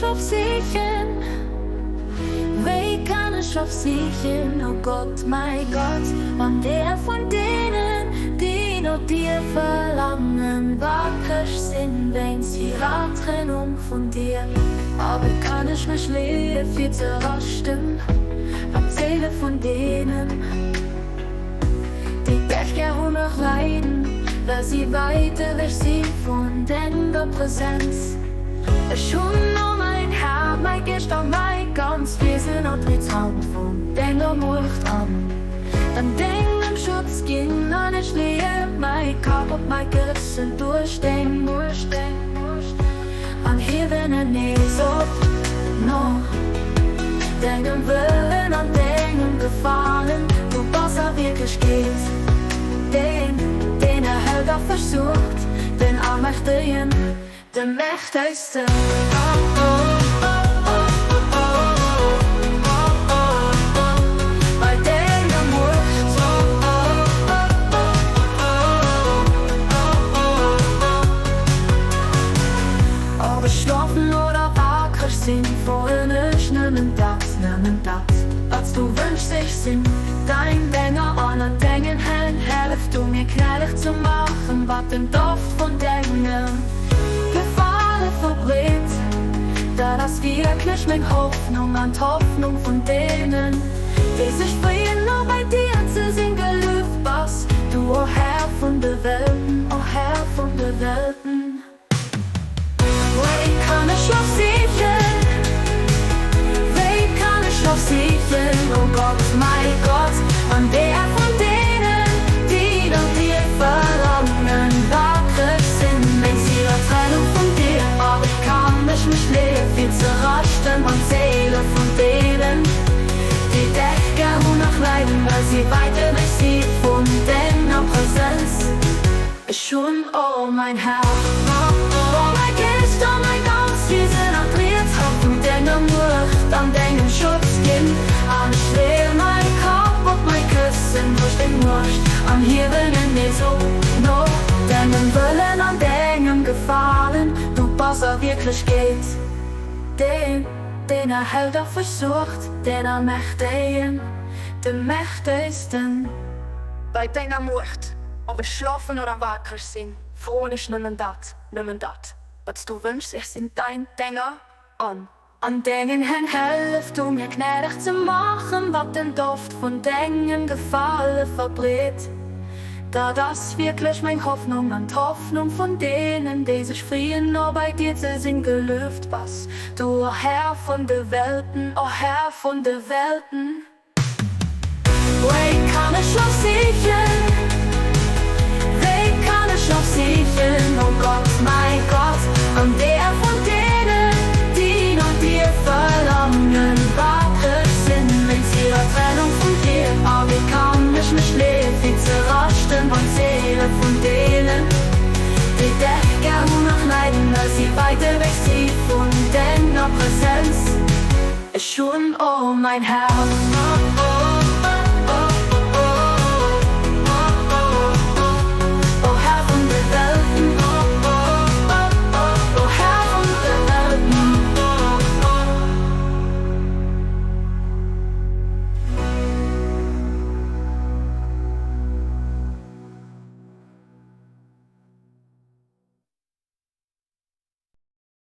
ich auf sie hin? Wie kann ich auf sie hin? Oh Gott, mein Gott, wann der von denen, die nur dir verlangen, wackrig sind, wenn sie Trennung von dir. Aber kann ich mich viel zu rasten am Zähle von denen, die dich gerne noch leiden, weil sie weiter weg sind von deiner Präsenz. Schon nur mein Herr, mein Geist und mein ganz Wesen und wir trauen von deiner Macht an. Dann deinem Schutz gehen und ich lebe mein Körper und mein Gewissen durch den Murst. An Himmel nicht so noch deinem Willen und deinem Gefallen, wo Wasser wirklich geht. Den Helfer versucht, den Allmächtigen, den Mächtigsten. Bei deiner Macht. Aber schlafen oder wackrig sind, vorher nicht nehmen das. Was du wünschst, ich sind dein Länger an und Dingen hin, helft du mir knallig zu machen, was den Duft von Dingen Gefallen verbringt. Da das wirklich meine Hoffnung an die Hoffnung von denen, die sich freuen, nur bei dir zu sehen, gelüft was du, o Herr von der Welten, o Herr von der Welten. Wie kann ich auf sie hin? Wie kann ich auf sie hin? Oh Gott, mein Gott, an der von denen, die nach dir verlangen, wackrig sind, wenn sie Trennung von dir. Aber ich kann mich viel zu rasten und Seele von denen, die dich gerne noch leiden, weil sie weiter weg sind von deiner Präsenz. Schon, oh mein Herr, oh mein Geist, oh mein ganz Wesen und dreht von deiner Macht an deinem Schutz gehen. An Schwer mein Kopf und mein Küssen durch den Murst. Am Himmel nicht so noch deinem Willen und deinem Gefallen, du Wasser wirklich geht. Den Held auch versucht, den Allmächtigen, den Mächtigsten. Bei deiner Macht, ob wir schlafen oder wackrig sind, froh ist nimm dat. Was du wünschst, ich sind dein Dinger an. An Dingen hin helft du mir gnädig zu machen, was den Duft von Dingen Gefallen verbreitet. Da das wirklich meine Hoffnung an die Hoffnung von denen, die sich freuen, nur bei dir zu sehen, gelüft was du, o Herr von der Welten, o Herr von der Welten. Wie kann ich auf sie hin? Wie kann ich auf sie hin? Oh Gott, mein Gott, an der von denen, die nach dir verlangen, wackrig sind, wenn sie Trennung von dir. Aber ich kann mich viel zu rasten und Seele von denen, die dich gerne noch leiden, weil sie weiter weg sind von deiner Präsenz. Schon, oh mein Herr.